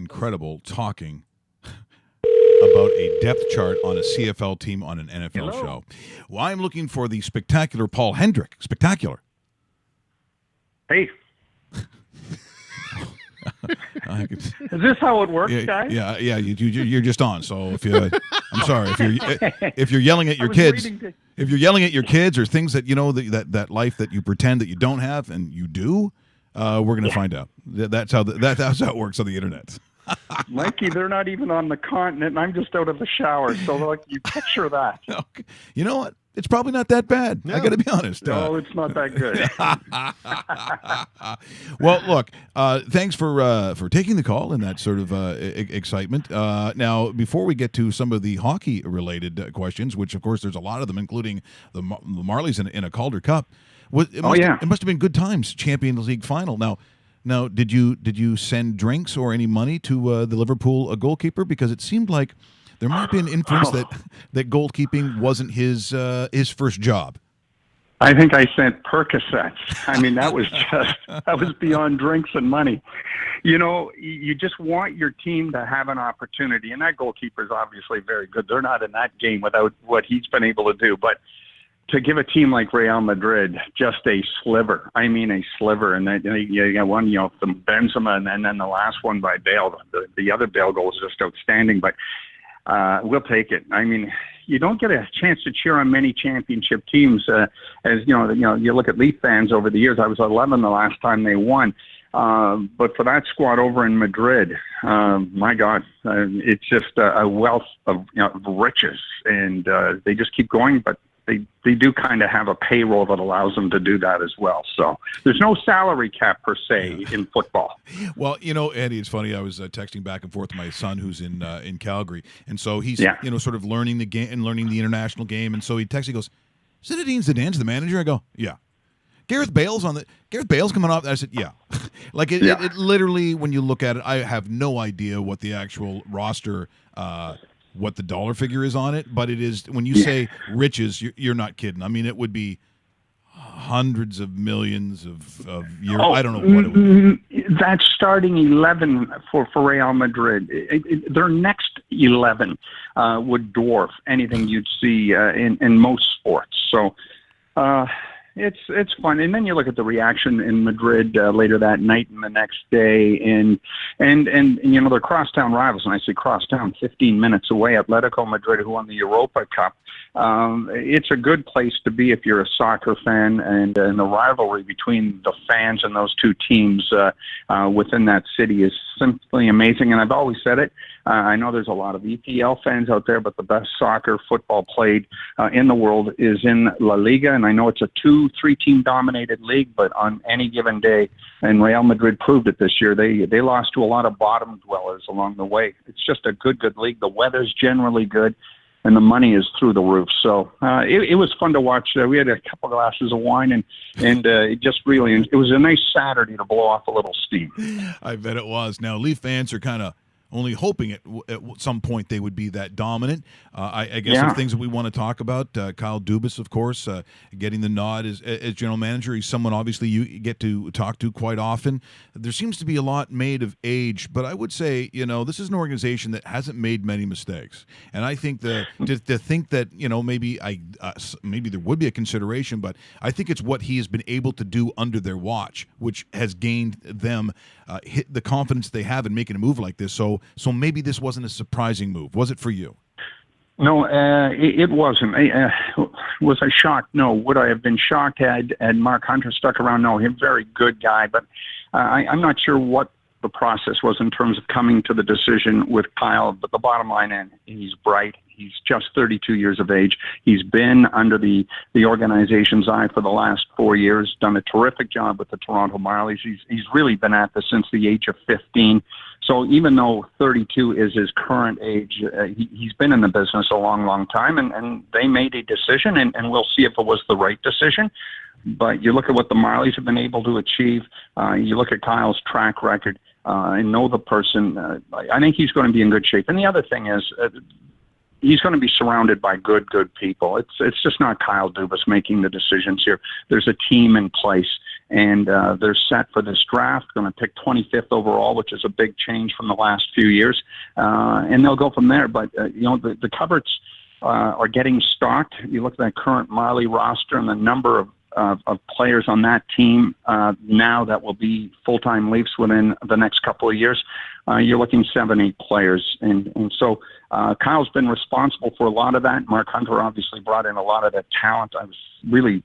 incredible talking about a depth chart on a CFL team on an NFL show. Well, I'm looking for the spectacular Paul Hendrick. Spectacular. Hey. Is this how it works, guys? Yeah. You're just on. So if you, I'm sorry if you're yelling at your kids, if you're yelling at your kids or things that that life that you pretend that you don't have and you do, we're going to find out. That's how it works on the internet. Mikey, they're not even on the continent, and I'm just out of the shower. So, like, you picture that. Okay. You know what? It's probably not that bad. No. I got to be honest. No, it's not that good. Well, look, thanks for taking the call and that sort of excitement. Now, before we get to some of the hockey-related questions, which, of course, there's a lot of them, including the Marlies in a Calder Cup. It must have been good times, Champions League final. Now, did you send drinks or any money to the Liverpool goalkeeper? Because it seemed like there might be an inference that goalkeeping wasn't his first job. I think I sent Percocets. I mean, that was beyond drinks and money. You know, you just want your team to have an opportunity, and that goalkeeper is obviously very good. They're not in that game without what he's been able to do, but to give a team like Real Madrid just a sliver, and you got one, from Benzema, and then the last one by Bale. The other Bale goal is just outstanding, but we'll take it. I mean, you don't get a chance to cheer on many championship teams. As you look at Leaf fans over the years. I was 11 the last time they won. But for that squad over in Madrid, my God, it's just a wealth of riches, and they just keep going. But they do kind of have a payroll that allows them to do that as well. So there's no salary cap per se in football. Well, Andy, it's funny. I was texting back and forth with my son who's in Calgary, and so he's sort of learning the game and learning the international game. And so he texts, he goes, "Zinedine Zidane's the manager?" I go, "Yeah." Gareth Bale's coming off. I said, "Yeah." It literally, when you look at it, I have no idea what the actual roster. What the dollar figure is on it, but it is, when you say riches, you're not kidding. I mean, it would be hundreds of millions of euros. I don't know what it would be. That's starting 11 for Real Madrid. Their next 11 would dwarf anything you'd see in most sports. So it's fun. And then you look at the reaction in Madrid later that night and the next day, and they're crosstown rivals, and I say crosstown, 15 minutes away. Atletico Madrid, who won the Europa Cup. It's a good place to be if you're a soccer fan, and the rivalry between the fans and those two teams within that city is simply amazing. And I've always said it. I know there's a lot of EPL fans out there, but the best soccer football played in the world is in La Liga, and I know it's a 2-3 team dominated league, but on any given day, and Real Madrid proved it this year, they lost to a lot of bottom dwellers along the way. It's just a good league. The weather's generally good, and the money is through the roof. So it was fun to watch. We had a couple of glasses of wine, and it was a nice Saturday to blow off a little steam. I bet it was. Now, Leaf fans are kind of only hoping at some point they would be that dominant. I guess the things that we want to talk about, Kyle Dubas, of course, getting the nod as general manager. He's someone obviously you get to talk to quite often. There seems to be a lot made of age, but I would say, this is an organization that hasn't made many mistakes. And I think to think that, maybe there would be a consideration, but I think it's what he has been able to do under their watch, which has gained them the confidence they have in making a move like this. So maybe this wasn't a surprising move. Was it for you? No, it wasn't. Was I shocked? No. Would I have been shocked had Mark Hunter stuck around? No, he's a very good guy, but I'm not sure what the process was in terms of coming to the decision with Kyle. But the bottom line is he's bright. He's just 32 years of age. He's been under the organization's eye for the last 4 years, done a terrific job with the Toronto Marlies. He's really been at this since the age of 15. So even though 32 is his current age, he's been in the business a long, long time, and they made a decision, and we'll see if it was the right decision. But you look at what the Marlies have been able to achieve. You look at Kyle's track record and know the person. I think he's going to be in good shape. And the other thing is, he's going to be surrounded by good people. It's just not Kyle Dubas making the decisions here. There's a team in place, and they're set for this draft. Going to pick 25th overall, which is a big change from the last few years, and they'll go from there. But the cupboards are getting stocked. You look at that current Marley roster and the number of players on that team now that will be full-time Leafs within the next couple of years. You're looking 7-8 players. And so Kyle's been responsible for a lot of that. Mark Hunter obviously brought in a lot of that talent. I was really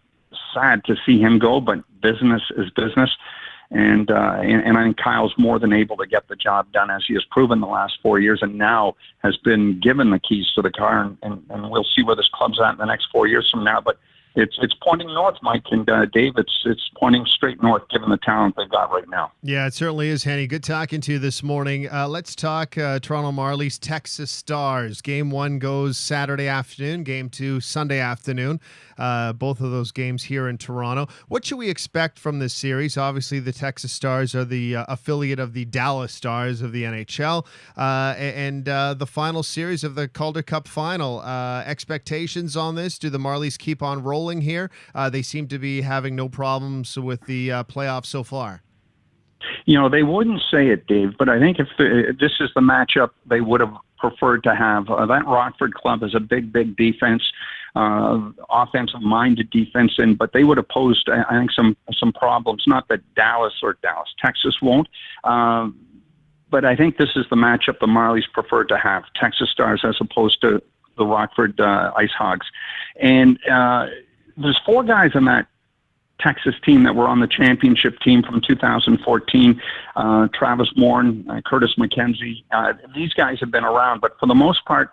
sad to see him go, but business is business. And I think Kyle's more than able to get the job done, as he has proven the last 4 years, and now has been given the keys to the car. And we'll see where this club's at in the next 4 years from now. But it's pointing north, Mike, and Dave. It's pointing straight north, given the talent they've got right now. Yeah, it certainly is, Henny. Good talking to you this morning. Let's talk Toronto Marlies, Texas Stars. Game 1 goes Saturday afternoon. Game 2 Sunday afternoon. Both of those games here in Toronto. What should we expect from this series? Obviously, the Texas Stars are the affiliate of the Dallas Stars of the NHL, and the final series of the Calder Cup final. Expectations on this? Do the Marlies keep on rolling here? They seem to be having no problems with the playoffs so far. They wouldn't say it, Dave, but I think if this is the matchup they would have preferred to have. That Rockford club is a big defense, offensive-minded defense, but they would have posed, I think, some problems. Not that Texas won't, but I think this is the matchup the Marlies preferred to have, Texas Stars as opposed to the Rockford Ice Hogs. And there's 4 guys on that Texas team that were on the championship team from 2014, Travis Morn, Curtis McKenzie. These guys have been around, but for the most part,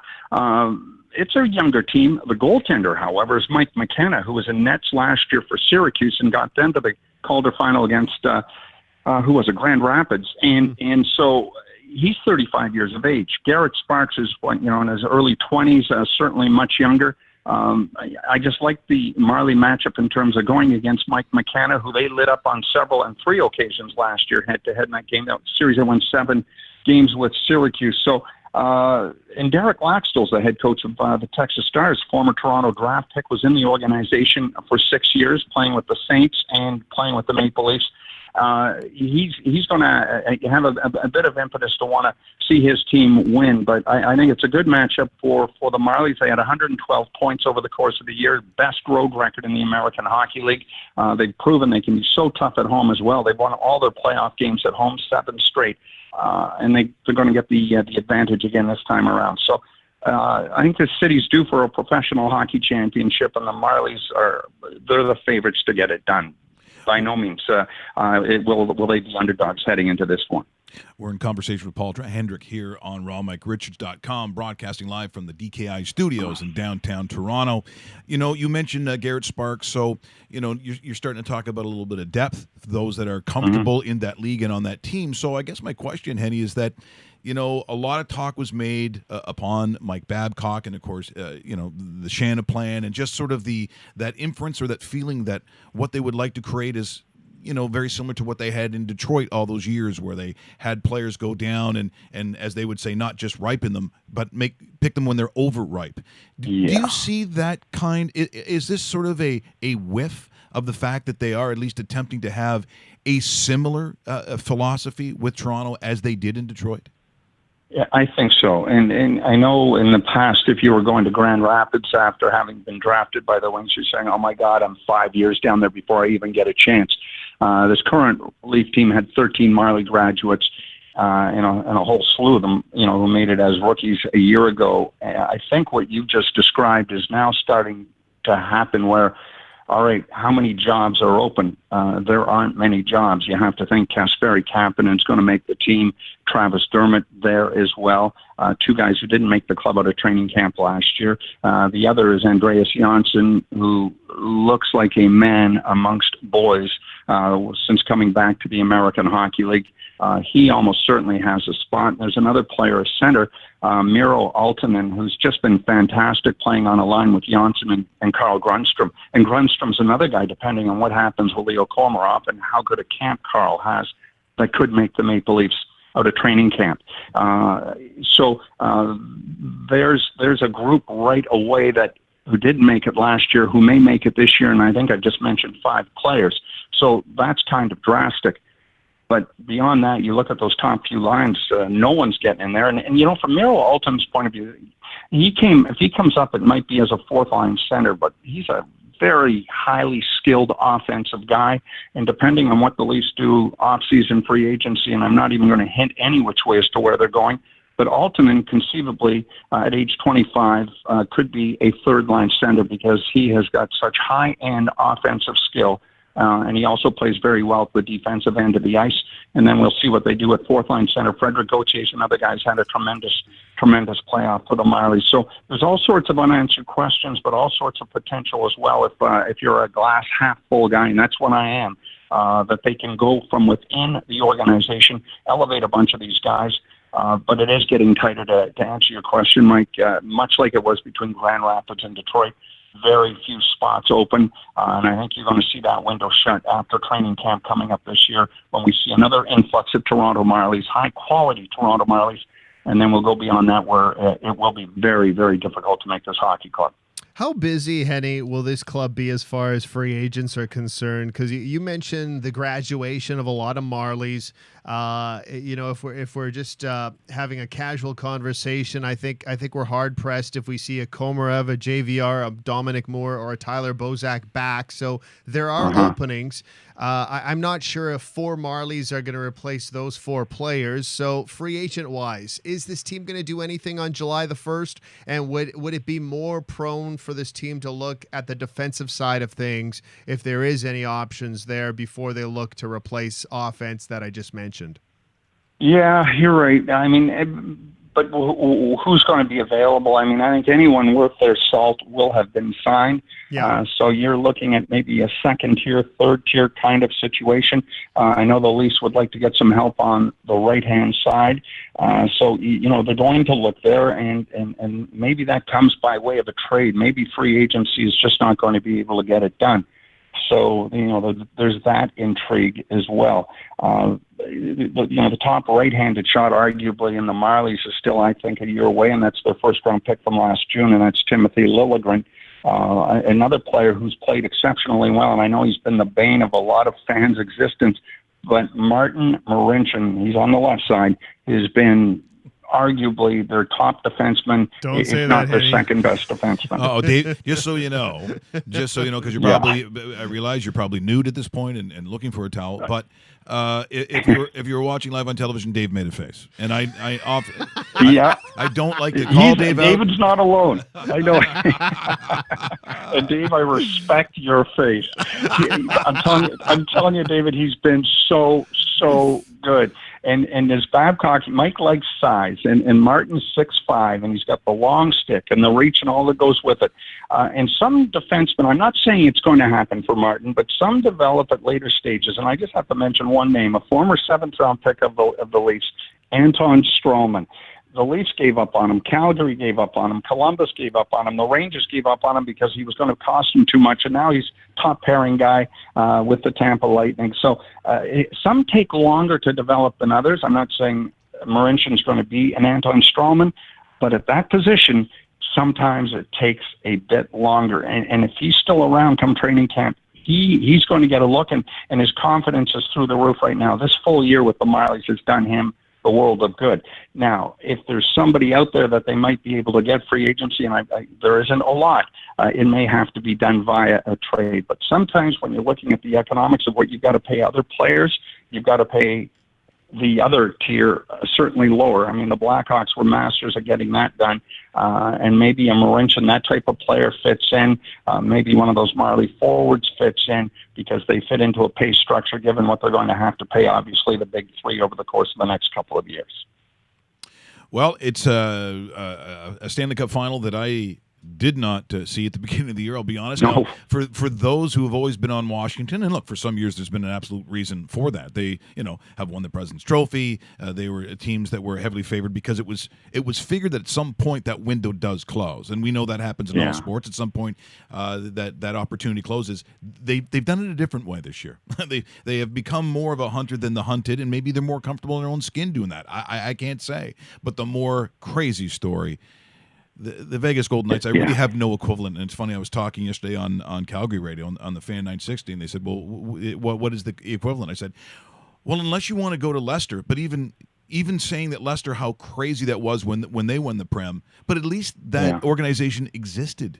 it's a younger team. The goaltender, however, is Mike McKenna, who was in nets last year for Syracuse and got them to the Calder final against, Grand Rapids. And so he's 35 years of age. Garrett Sparks is, in his early 20s, certainly much younger. I just like the Marley matchup in terms of going against Mike McKenna, who they lit up on 3 occasions last year head-to-head in that game. That series, they won 7 games with Syracuse. So, and Derek Laxdell's the head coach of the Texas Stars, former Toronto draft pick, was in the organization for 6 years, playing with the Saints and playing with the Maple Leafs. He's going to have a bit of impetus to want to see his team win, but I think it's a good matchup for the Marlies. They had 112 points over the course of the year, best road record in the American Hockey League. They've proven they can be so tough at home as well. They've won all their playoff games at home, 7 straight, and they're going to get the advantage again this time around. So I think the city's due for a professional hockey championship, and the Marlies they're the favorites to get it done. By no means will they be underdogs heading into this one. We're in conversation with Paul Hendrick here on RawMikeRichards.com, broadcasting live from the DKI studios in downtown Toronto. You mentioned Garrett Sparks, so you're starting to talk about a little bit of depth, those that are comfortable in that league and on that team. So I guess my question, Henny, is that a lot of talk was made upon Mike Babcock and, of course, the Shanna plan, and just sort of that inference or that feeling that what they would like to create is, very similar to what they had in Detroit all those years, where they had players go down and as they would say, not just ripen them, but pick them when they're overripe. Do you see that kind? Is this sort of a whiff of the fact that they are at least attempting to have a similar philosophy with Toronto as they did in Detroit? Yeah, I think so. And I know in the past, if you were going to Grand Rapids after having been drafted by the Wings, you're saying, oh, my God, I'm 5 years down there before I even get a chance. This current Leaf team had 13 Marley graduates and a whole slew of them, who made it as rookies a year ago. I think what you just described is now starting to happen where, all right, how many jobs are open? There aren't many jobs. You have to think Kasperi Kapanen's going to make the team. Travis Dermott there as well. 2 guys who didn't make the club out of training camp last year. The other is Andreas Janssen, who looks like a man amongst boys since coming back to the American Hockey League. He almost certainly has a spot. There's another player, a center, Miro Altonen, who's just been fantastic playing on a line with Janssen and Carl Grundstrom. And Grundstrom's another guy, depending on what happens with Leo Komarov and how good a camp Carl has, that could make the Maple Leafs out of training camp. So there's a group right away that who didn't make it last year, who may make it this year, and I think I just mentioned 5 players. So that's kind of drastic. But beyond that, you look at those top few lines, no one's getting in there. And you know, from Miro Ultim's point of view, if he comes up, it might be as a fourth-line center, but he's a very highly skilled offensive guy. And depending on what the Leafs do off-season free agency, and I'm not even going to hint any which way as to where they're going, but Altonen, conceivably, at age 25, could be a third-line center because he has got such high-end offensive skill, and he also plays very well at the defensive end of the ice. And then we'll see what they do at fourth-line center. Frederick Gauthier and other guys had a tremendous playoff for the Marlies. So there's all sorts of unanswered questions, but all sorts of potential as well if you're a glass half-full guy, and that's what I am, that they can go from within the organization, elevate a bunch of these guys. But it is getting tighter to answer your question, Mike, much like it was between Grand Rapids and Detroit. Very few spots open, and I think you're going to see that window shut after training camp coming up this year when we see another influx of Toronto Marlies, high-quality Toronto Marlies, and then we'll go beyond that where it will be very, very difficult to make this hockey club. How busy, Henny, will this club be as far as free agents are concerned? Because you mentioned the graduation of a lot of Marlies. You know, if we're just having a casual conversation, I think we're hard pressed if we see a Komarov, a JVR, a Dominic Moore, or a Tyler Bozak back. So there are openings. I'm not sure if 4 Marlies are going to replace those 4 players. So free agent wise, is this team going to do anything on July the 1st? And would it be more prone for this team to look at the defensive side of things if there is any options there before they look to replace offense that I just mentioned? Yeah, you're right. I mean, but who's going to be available? I mean, I think anyone worth their salt will have been signed. Yeah. So you're looking at maybe a second-tier, third-tier kind of situation. I know the Leafs would like to get some help on the right-hand side. So, you know, they're going to look there, and maybe that comes by way of a trade. Maybe free agency is just not going to be able to get it done. So, you know, there's that intrigue as well. The top right-handed shot, arguably, in the Marlies is still, I think, a year away, and that's their first-round pick from last June, and that's Timothy Liljegren, another player who's played exceptionally well, and I know he's been the bane of a lot of fans' existence. But Martin Marincin, he's on the left side, has been arguably their top defenseman, if not their second best defenseman. Oh, Dave, just so you know, because you're probably, I realize you're probably nude at this point and looking for a towel, but if you were watching live on television, Dave made a face, and I often, I don't like to call Dave out. David's not alone. I know. And Dave, I respect your face. I'm telling you, David, he's been so good. And as Babcock, Mike likes size, and Martin's 6'5", and he's got the long stick and the reach and all that goes with it. And some defensemen, I'm not saying it's going to happen for Martin, but some develop at later stages. And I just have to mention one name, a former 7th-round pick of the Leafs, Anton Stroman. The Leafs gave up on him. Calgary gave up on him. Columbus gave up on him. The Rangers gave up on him because he was going to cost them too much. And now he's top pairing guy with the Tampa Lightning. So some take longer to develop than others. I'm not saying Marincin's going to be an Anton Stroman, but at that position, sometimes it takes a bit longer. And if he's still around come training camp, he's going to get a look, and his confidence is through the roof right now. This full year with the Marlies has done him the world of good. Now, if there's somebody out there that they might be able to get free agency, and there isn't a lot, it may have to be done via a trade. But sometimes when you're looking at the economics of what you've got to pay other players, you've got to pay the other tier certainly lower. I mean, the Blackhawks were masters at getting that done, and maybe a Marincin, that type of player fits in. Maybe one of those Marley forwards fits in because they fit into a pay structure given what they're going to have to pay, obviously, the big 3 over the course of the next couple of years. Well, it's a Stanley Cup final that I did not see at the beginning of the year, I'll be honest. No. Now, for those who have always been on Washington, and look, for some years there's been an absolute reason for that. They, have won the President's Trophy. They were teams that were heavily favored because it was figured that at some point that window does close, and we know that happens in all sports. At some point, that opportunity closes. They've done it a different way this year. They have become more of a hunter than the hunted, and maybe they're more comfortable in their own skin doing that. I can't say, but the more crazy story the Vegas Golden Knights, I really have no equivalent. And it's funny, I was talking yesterday on Calgary radio on the Fan 960, and they said, well, what is the equivalent? I said, well, unless you want to go to Leicester, but even saying that Leicester, how crazy that was when they won the Prem, but at least that organization existed.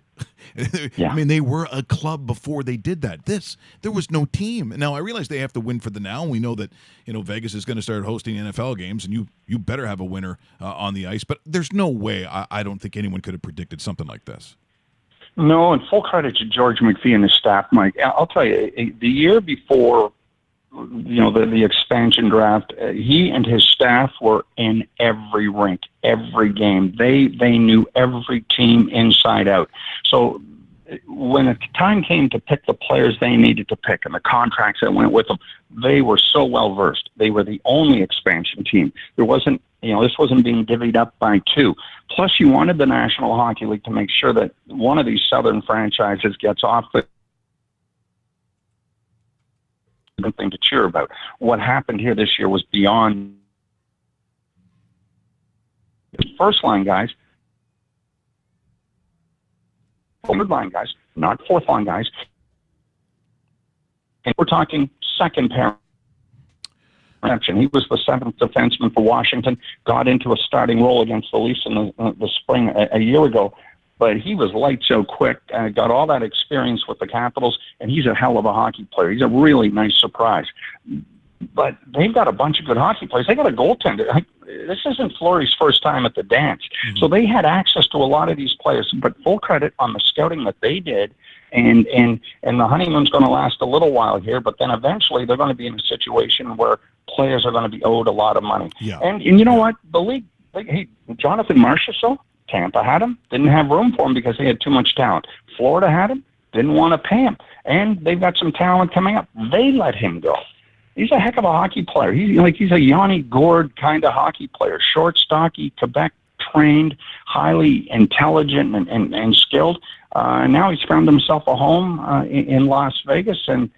I mean, they were a club before they did that. There was no team. Now, I realize they have to win for the now, and we know that Vegas is going to start hosting NFL games, and you better have a winner on the ice, but there's no way, I don't think anyone could have predicted something like this. No, and full credit to George McPhee and his staff, Mike. I'll tell you, the year before the expansion draft, he and his staff were in every rink, every game. They knew every team inside out. So when the time came to pick the players they needed to pick and the contracts that went with them, they were so well versed. They were the only expansion team. There wasn't, this wasn't being divvied up by two. Plus, you wanted the National Hockey League to make sure that one of these Southern franchises gets off the thing to cheer about. What happened here this year was beyond first line guys, third line guys, not fourth line guys. And we're talking second pair. He was the seventh defenseman for Washington, got into a starting role against the Leafs in the spring a year ago. But he was lights out quick, got all that experience with the Capitals, and he's a hell of a hockey player. He's a really nice surprise. But they've got a bunch of good hockey players. They got a goaltender. This isn't Fleury's first time at the dance. Mm-hmm. So they had access to a lot of these players. But full credit on the scouting that they did. And the honeymoon's going to last a little while here, but then eventually they're going to be in a situation where players are going to be owed a lot of money. Yeah. And you know what? The league, hey, Jonathan Marchessault, Tampa had him, didn't have room for him because he had too much talent. Florida had him, didn't want to pay him. And they've got some talent coming up. They let him go. He's a heck of a hockey player. He's a Yanni Gourde kind of hockey player. Short, stocky, Quebec trained, highly intelligent and skilled. Now he's found himself a home in Las Vegas, and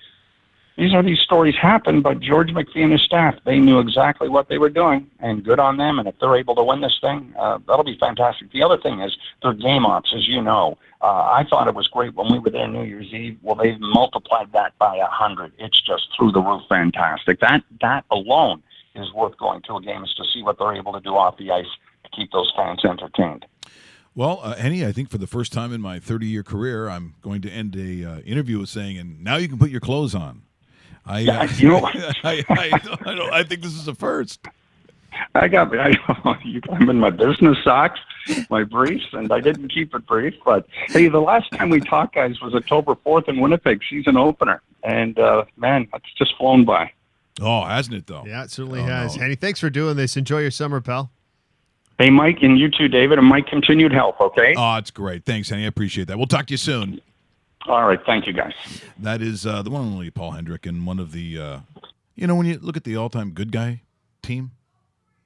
these stories happen, but George McPhee and his staff, they knew exactly what they were doing, and good on them. And if they're able to win this thing, that'll be fantastic. The other thing is their game ops, as you know. I thought it was great when we were there New Year's Eve. Well, they've multiplied that by 100. It's just through the roof fantastic. That alone is worth going to a game, is to see what they're able to do off the ice to keep those fans entertained. Well, Henny, I think for the first time in my 30-year career, I'm going to end a interview with saying, and now you can put your clothes on. I think this is a first. I'm in my business socks, my briefs, and I didn't keep it brief. But hey, the last time we talked, guys, was October 4th in Winnipeg, season opener. And man, that's just flown by. Oh, hasn't it, though? Yeah, it certainly has. No. Henny, thanks for doing this. Enjoy your summer, pal. Hey, Mike, and you too, David, and Mike, continued help, okay? Oh, it's great. Thanks, Henny. I appreciate that. We'll talk to you soon. All right. Thank you, guys. That is the one and only Paul Hendrick, and one of the, when you look at the all-time good guy team,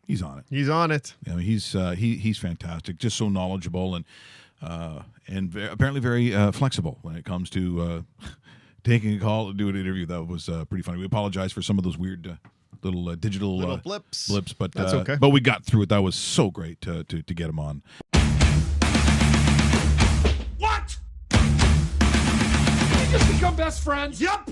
he's on it. He's on it. He's fantastic, just so knowledgeable and apparently very flexible when it comes to taking a call to do an interview. That was pretty funny. We apologize for some of those weird little digital blips, but that's okay. But we got through it. That was so great to get him on. What? We just become best friends? Yep.